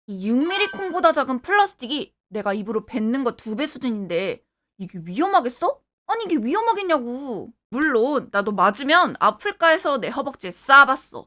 이 6mm 콩보다 작은 플라스틱이 내가 입으로 뱉는 거 2배 수준인데 이게 위험하겠어? 아니 이게 위험하겠냐고. 물론 나도 맞으면 아플까 해서 내 허벅지에 쏴봤어.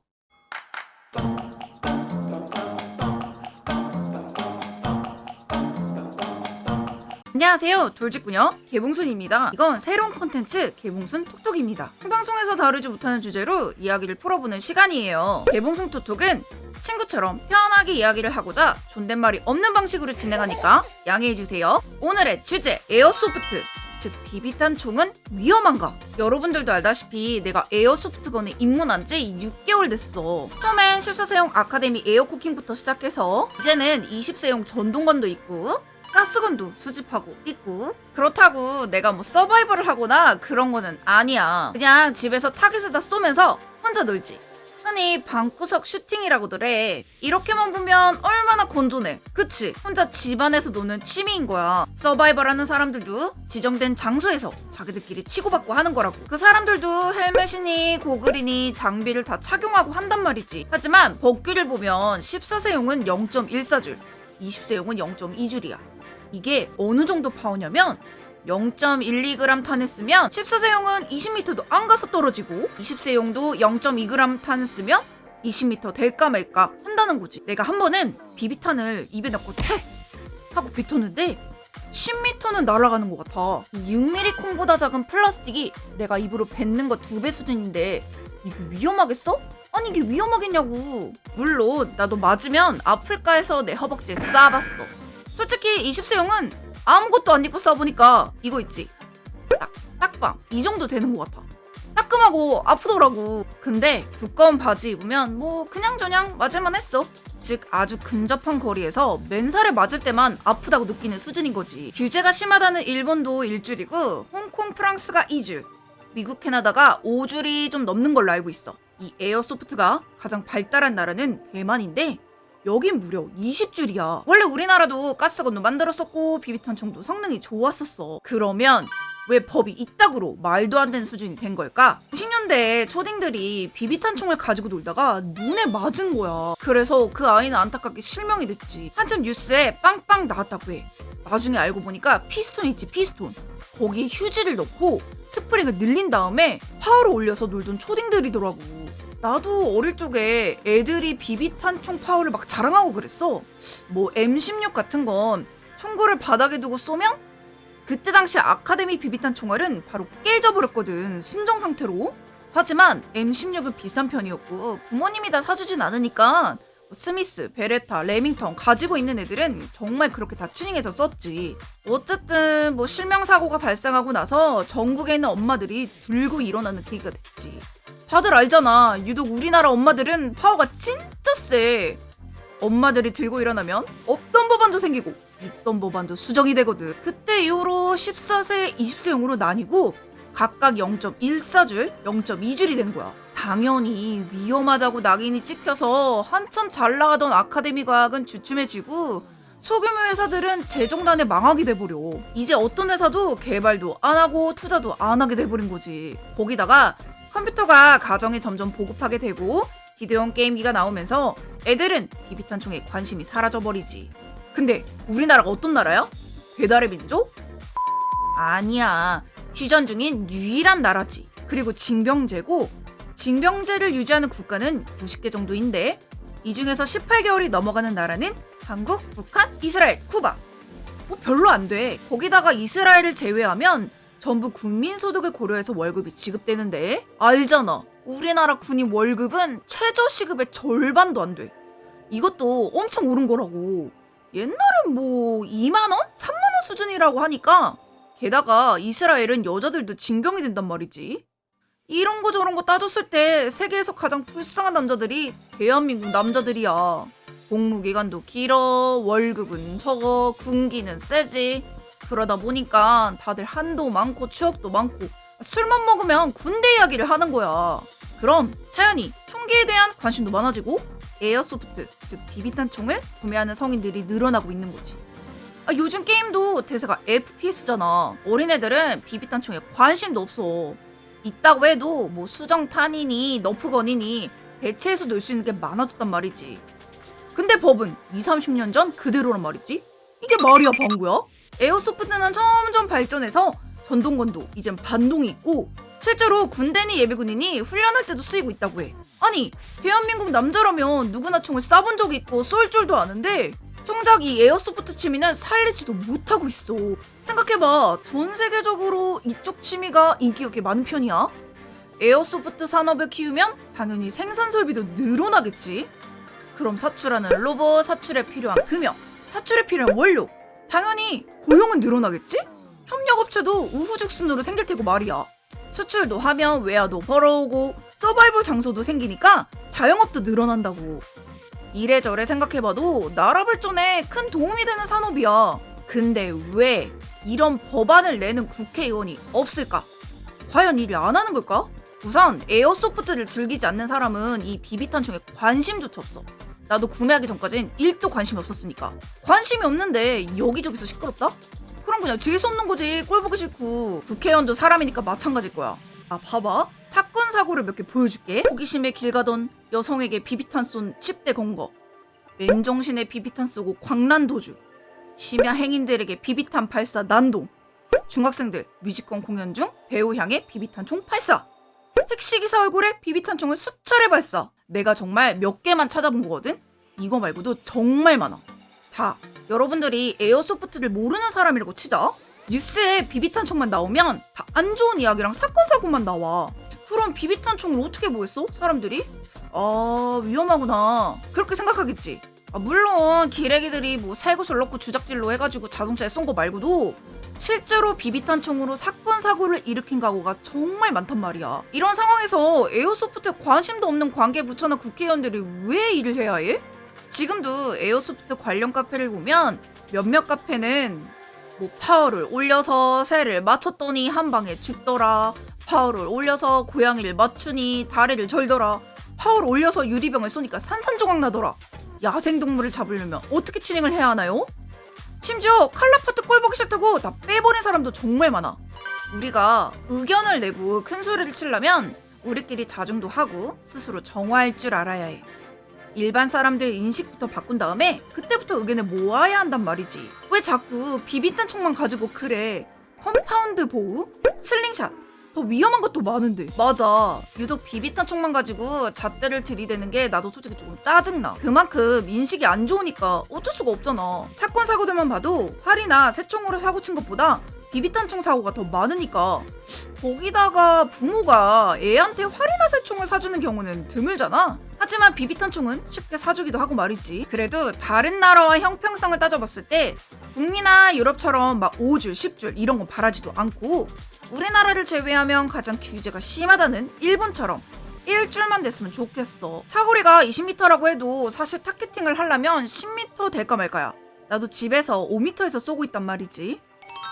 안녕하세요, 돌직구녀 개봉순입니다. 이건 새로운 콘텐츠 개봉순 톡톡입니다. 방송에서 다루지 못하는 주제로 이야기를 풀어보는 시간이에요. 개봉순 톡톡은 친구처럼 편하게 이야기를 하고자 존댓말이 없는 방식으로 진행하니까 양해해주세요. 오늘의 주제 에어소프트, 즉 비비탄 총은 위험한가? 여러분들도 알다시피 내가 에어소프트건에 입문한 지 6개월 됐어. 처음엔 14세용 아카데미 에어코킹부터 시작해서 이제는 20세용 전동건도 있고 가스건도 수집하고 있고, 그렇다고 내가 뭐 서바이벌을 하거나 그런 거는 아니야. 그냥 집에서 타깃에다 쏘면서 혼자 놀지. 흔히 방구석 슈팅이라고들 해. 이렇게만 보면 얼마나 건조해. 그치? 혼자 집안에서 노는 취미인 거야. 서바이벌 하는 사람들도 지정된 장소에서 자기들끼리 치고받고 하는 거라고. 그 사람들도 헬멧이니 고글이니 장비를 다 착용하고 한단 말이지. 하지만 법규를 보면 14세용은 0.14줄, 20세용은 0.2줄이야. 이게 어느 정도 파워냐면 0.12g 탄을 쓰면 14세용은 20m도 안 가서 떨어지고 20세용도 0.2g 탄을 쓰면 20m 될까 말까 한다는 거지. 내가 한 번은 비비탄을 입에 넣고 퇴! 하고 뱉었는데 10m는 날아가는 것 같아. 6mm 콩보다 작은 플라스틱이 내가 입으로 뱉는 거 2배 수준인데 이게 위험하겠어? 아니 이게 위험하겠냐고. 물론 나도 맞으면 아플까 해서 내 허벅지에 쏴봤어. 솔직히 20세용은 아무것도 안 입고 쏴보니까 이거 있지, 딱방 이 정도 되는 것 같아. 따끔하고 아프더라고. 근데 두꺼운 바지 입으면 뭐 그냥저냥 맞을만 했어. 즉 아주 근접한 거리에서 맨살에 맞을 때만 아프다고 느끼는 수준인 거지. 규제가 심하다는 일본도 1줄이고 홍콩, 프랑스가 2줄, 미국, 캐나다가 5줄이 좀 넘는 걸로 알고 있어. 이 에어소프트가 가장 발달한 나라는 대만인데 여긴 무려 20줄이야. 원래 우리나라도 가스건도 만들었었고 비비탄총도 성능이 좋았었어. 그러면 왜 법이 이따구로 말도 안 되는 수준이 된 걸까? 90년대에 초딩들이 비비탄총을 가지고 놀다가 눈에 맞은 거야. 그래서 그 아이는 안타깝게 실명이 됐지. 한참 뉴스에 빵빵 나왔다고 해. 나중에 알고 보니까 피스톤 있지, 피스톤. 거기에 휴지를 넣고 스프링을 늘린 다음에 파워를 올려서 놀던 초딩들이더라고. 나도 어릴 적에 애들이 비비탄총 파워를 막 자랑하고 그랬어. 뭐 M16 같은 건 총구를 바닥에 두고 쏘면 그때 당시 아카데미 비비탄 총알은 바로 깨져버렸거든, 순정 상태로. 하지만 M16은 비싼 편이었고 부모님이 다 사주진 않으니까 스미스, 베레타, 레밍턴 가지고 있는 애들은 정말 그렇게 다 튜닝해서 썼지. 어쨌든 뭐 실명사고가 발생하고 나서 전국에 있는 엄마들이 들고 일어나는 계기가 됐지. 다들 알잖아, 유독 우리나라 엄마들은 파워가 진짜 세. 엄마들이 들고 일어나면 없던 법안도 생기고 있던 법안도 수정이 되거든. 그때 이후로 14세, 20세용으로 나뉘고 각각 0.14줄, 0.2줄이 된 거야. 당연히 위험하다고 낙인이 찍혀서 한참 잘 나가던 아카데미 과학은 주춤해지고 소규모 회사들은 재정난에 망하게 돼버려. 이제 어떤 회사도 개발도 안 하고 투자도 안 하게 돼버린 거지. 거기다가 컴퓨터가 가정에 점점 보급하게 되고 비디오용 게임기가 나오면서 애들은 비비탄총에 관심이 사라져버리지. 근데 우리나라가 어떤 나라야? 배달의 민족? 아니야. 휴전 중인 유일한 나라지. 그리고 징병제고, 징병제를 유지하는 국가는 90개 정도인데 이 중에서 18개월이 넘어가는 나라는 한국, 북한, 이스라엘, 쿠바. 뭐 별로 안 돼. 거기다가 이스라엘을 제외하면 전부 국민소득을 고려해서 월급이 지급되는데 알잖아, 우리나라 군인 월급은 최저시급의 절반도 안 돼. 이것도 엄청 오른 거라고. 옛날엔 뭐 2만원? 3만원 수준이라고 하니까. 게다가 이스라엘은 여자들도 징병이 된단 말이지. 이런 거 저런 거 따졌을 때 세계에서 가장 불쌍한 남자들이 대한민국 남자들이야. 복무기간도 길어, 월급은 적어, 군기는 세지. 그러다 보니까 다들 한도 많고 추억도 많고 술만 먹으면 군대 이야기를 하는 거야. 그럼 차연히 총기에 대한 관심도 많아지고 에어소프트, 즉 비비탄 총을 구매하는 성인들이 늘어나고 있는 거지. 요즘 게임도 대세가 FPS잖아. 어린애들은 비비탄 총에 관심도 없어. 있다고 해도 뭐 수정탄이니 너프건이니 대체해서 놀 수 있는 게 많아졌단 말이지. 근데 법은 20, 30년 전 그대로란 말이지? 이게 말이야 방구야? 에어소프트는 점점 발전해서 전동건도 이젠 반동이 있고 실제로 군대니 예비군인이 훈련할 때도 쓰이고 있다고 해. 아니 대한민국 남자라면 누구나 총을 쏴본 적이 있고 쏠 줄도 아는데 정작 이 에어소프트 취미는 살리지도 못하고 있어. 생각해봐. 전 세계적으로 이쪽 취미가 인기가 꽤 많은 편이야. 에어소프트 산업을 키우면 당연히 생산 설비도 늘어나겠지. 그럼 사출하는 로봇, 사출에 필요한 금형, 사출에 필요한 원료, 당연히 고용은 늘어나겠지? 협력업체도 우후죽순으로 생길 테고 말이야. 수출도 하면 외화도 벌어오고 서바이벌 장소도 생기니까 자영업도 늘어난다고. 이래저래 생각해봐도 나라 발전에 큰 도움이 되는 산업이야. 근데 왜 이런 법안을 내는 국회의원이 없을까? 과연 일을 안 하는 걸까? 우선 에어소프트를 즐기지 않는 사람은 이 비비탄총에 관심조차 없어. 나도 구매하기 전까진 1도 관심이 없었으니까. 관심이 없는데 여기저기서 시끄럽다? 그럼 그냥 재수없는 거지. 꼴 보기 싫고. 국회의원도 사람이니까 마찬가지일 거야. 아 봐봐. 사건 사고를 몇 개 보여줄게. 호기심에 길 가던 여성에게 비비탄 쏜 10대 검거, 맨정신에 비비탄 쏘고 광란 도주, 심야 행인들에게 비비탄 발사 난동, 중학생들 뮤지컬 공연 중 배우 향해 비비탄 총 발사, 택시기사 얼굴에 비비탄 총을 수차례 발사. 내가 정말 몇 개만 찾아본 거거든? 이거 말고도 정말 많아. 자, 여러분들이 에어소프트를 모르는 사람이라고 치자. 뉴스에 비비탄 총만 나오면 다 안 좋은 이야기랑 사건 사고만 나와. 그럼 비비탄 총을 어떻게 보겠어? 사람들이? 아, 위험하구나. 그렇게 생각하겠지. 물론 기레기들이 뭐 살구슬 넣고 주작질로 해가지고 자동차에 쏜 거 말고도 실제로 비비탄 총으로 사건 사고를 일으킨 가구가 정말 많단 말이야. 이런 상황에서 에어소프트에 관심도 없는 관계부처나 국회의원들이 왜 일을 해야 해? 지금도 에어소프트 관련 카페를 보면 몇몇 카페는 뭐 파워를 올려서 새를 맞췄더니 한 방에 죽더라, 파워를 올려서 고양이를 맞추니 다리를 절더라, 파워를 올려서 유리병을 쏘니까 산산조각 나더라. 야생동물을 잡으려면 어떻게 튜닝을 해야 하나요? 심지어 칼라파트 꼴 보기 싫다고 다 빼버린 사람도 정말 많아. 우리가 의견을 내고 큰 소리를 치려면 우리끼리 자중도 하고 스스로 정화할 줄 알아야 해. 일반 사람들 인식부터 바꾼 다음에 그때부터 의견을 모아야 한단 말이지. 왜 자꾸 비비탄 총만 가지고 그래? 컴파운드 보우? 슬링샷? 더 위험한 것도 많은데. 맞아. 유독 비비탄 총만 가지고 잣대를 들이대는 게 나도 솔직히 조금 짜증나. 그만큼 인식이 안 좋으니까 어쩔 수가 없잖아. 사건 사고들만 봐도 활이나 새총으로 사고 친 것보다 비비탄 총 사고가 더 많으니까. 거기다가 부모가 애한테 활이나 새총을 사주는 경우는 드물잖아. 하지만 비비탄 총은 쉽게 사주기도 하고 말이지. 그래도 다른 나라와 형평성을 따져봤을 때 북미나 유럽처럼 막 5줄, 10줄 이런 건 바라지도 않고, 우리나라를 제외하면 가장 규제가 심하다는 일본처럼 1줄만 됐으면 좋겠어. 사거리가 20m라고 해도 사실 타겟팅을 하려면 10m 될까 말까야. 나도 집에서 5m에서 쏘고 있단 말이지.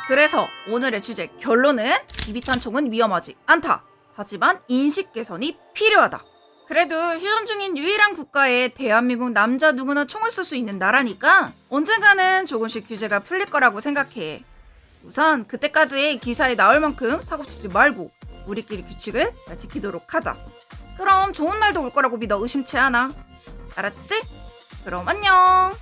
그래서 오늘의 주제 결론은 비비탄 총은 위험하지 않다. 하지만 인식 개선이 필요하다. 그래도 휴전 중인 유일한 국가에 대한민국 남자 누구나 총을 쏠 수 있는 나라니까 언젠가는 조금씩 규제가 풀릴 거라고 생각해. 우선 그때까지 기사에 나올 만큼 사고치지 말고 우리끼리 규칙을 잘 지키도록 하자. 그럼 좋은 날도 올 거라고 믿어 의심치 않아. 알았지? 그럼 안녕.